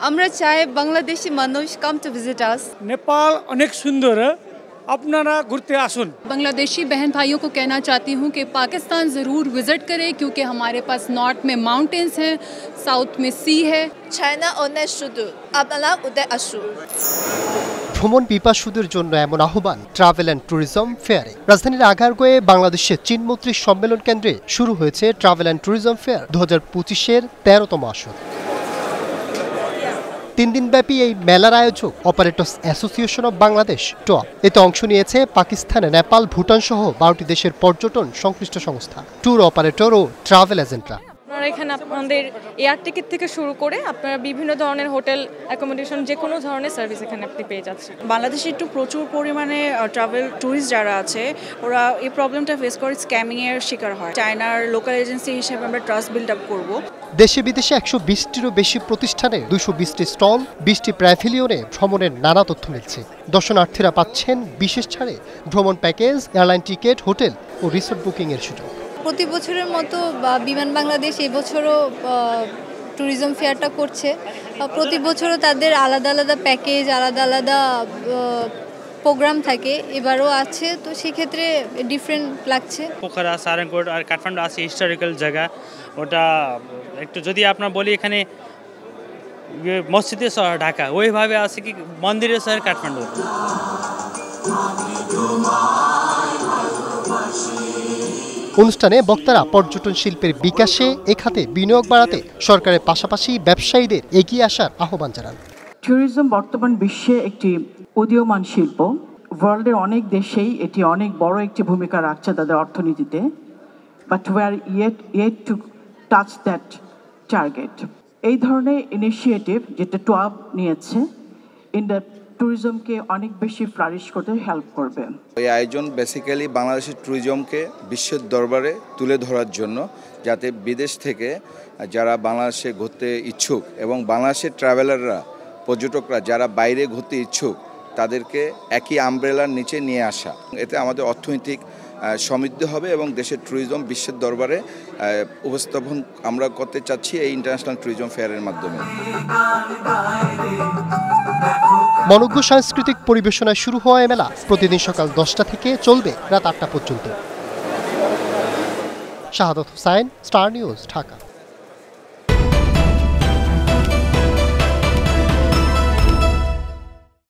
আমরা চাই বাংলাদেশি মানুষ come to visit us। Nepal अनेक सुंदर है, अपनारा घूरते आसुन। बांग्लादेशी बहन भाइयों को कहना चाहती हूँ कि पाकिस्तान ज़रूर विज़िट करें क्योंकि हमारे पास नॉर्थ में माउंटेन्स हैं, साउथ में सी है। চায়না অনেক শুধু আপনারা উদয় আসুন। ভ্রমণ পিপাসুদের জন্য এমন আহ্বান ট্রাভেল অ্যান্ড ট্যুরিজম ফেয়ারে। রাজধানীর আগারগাঁওয়ে বাংলাদেশের চীনমৈত্রী সম্মেলন কেন্দ্রে শুরু হয়েছে ট্রাভেল অ্যান্ড ট্যুরিজম ফেয়ার 2025-এর 13তম আসর। 3 দিনব্যাপী এই মেলার আয়োজক operators association of Bangladesh top. এতে অংশ নিয়েছে পাকিস্তান, নেপাল, ভুটান সহ 12টি দেশের পর্যটন সংশ্লিষ্ট সংস্থা, ট্যুর অপারেটর ও ট্রাভেল এজেন্টরা। এখানে আপনাদের এয়ার টিকিট থেকে শুরু করে আপনারা বিভিন্ন ধরনের হোটেল অ্যাকোমোডেশন যে কোনো ধরনের সার্ভিস এখানে আপনি পেয়ে যাচ্ছেন। বাংলাদেশে একটু প্রচুর পরিমাণে ট্রাভেল ট্যুরিস্ট যারা আছে ওরা এই প্রবলেমটা ফেস করে স্ক্যামিংয়ের শিকার হয়। চায়নার লোকাল এজেন্সি হিসেবে আমরা ট্রাস্ট বিল্ড আপ করব। দেশে বিদেশে 120টিরও বেশি প্রতিষ্ঠানে 220টি স্টল, 20টি প্যাভিলিয়নে ভ্রমণের নানা তথ্য মিলছে। দর্শনার্থীরা পাচ্ছেন বিশেষ ছাড়ে ভ্রমণ প্যাকেজ, এয়ারলাইন টিকিট, হোটেল ও রিসোর্ট বুকিংয়ের সুযোগ। প্রতি বছরের মতো বিমান বাংলাদেশ এবছরও ট্যুরিজম ফেয়ারটা করছে। প্রতি বছরও তাদের আলাদা আলাদা প্যাকেজ, আলাদা আলাদা প্রোগ্রাম থাকে, এবারও আছে, তো সেক্ষেত্রে ডিফারেন্ট লাগছে। পোখরা, সারেঙ্গকোট আর কাঠমান্ডু আছে হিস্টোরিক্যাল জায়গা। ওটা একটু যদি আপনার বলি এখানে মসজিদের শহর ঢাকা, ওইভাবে আছে কি মন্দিরের শহর কাঠমান্ডু। অনুষ্ঠানে বক্তারা পর্যটন শিল্পের বিকাশে এ খাতে বিনিয়োগ বাড়াতে সরকারের পাশাপাশি ব্যবসায়ীদের এগিয়ে আসার আহ্বান জানান। ট্যুরিজম বর্তমান বিশ্বে একটি উদীয়মান শিল্প। ওয়ার্ল্ডের অনেক দেশেই এটি অনেক বড় একটি ভূমিকা রাখছে তাদের অর্থনীতিতে, but we are yet to touch that target. এই ধরনের ইনিশিয়েটিভ যেটা টপ নিয়েছে ইন দ্য ট্যুরিজমকে অনেক বেশি ফ্লারিশ করতে হেল্প করবে। এই আয়োজন বেসিক্যালি বাংলাদেশের ট্যুরিজমকে বিশ্বের দরবারে তুলে ধরার জন্য, যাতে বিদেশ থেকে যারা বাংলাদেশে ঘুরতে ইচ্ছুক এবং বাংলাদেশের ট্রাভেলাররা, পর্যটকরা যারা বাইরে ঘুরতে ইচ্ছুক তাদেরকে একই আমব্রেলার নিচে নিয়ে আসা। এতে আমাদের অর্থনৈতিক সমৃদ্ধি হবে এবং দেশের ট্যুরিজম বিশ্বের দরবারে উপস্থাপন আমরা করতে চাচ্ছি এই ইন্টারন্যাশনাল ট্যুরিজম ফেয়ারের মাধ্যমে। মনোজ্ঞ সাংস্কৃতিক পরিবেশনায় শুরু হওয়া এই মেলা প্রতিদিন সকাল 10টা থেকে চলবে রাত 8টা পর্যন্ত। শাহাদাত হোসাইন, স্টার নিউজ, ঢাকা।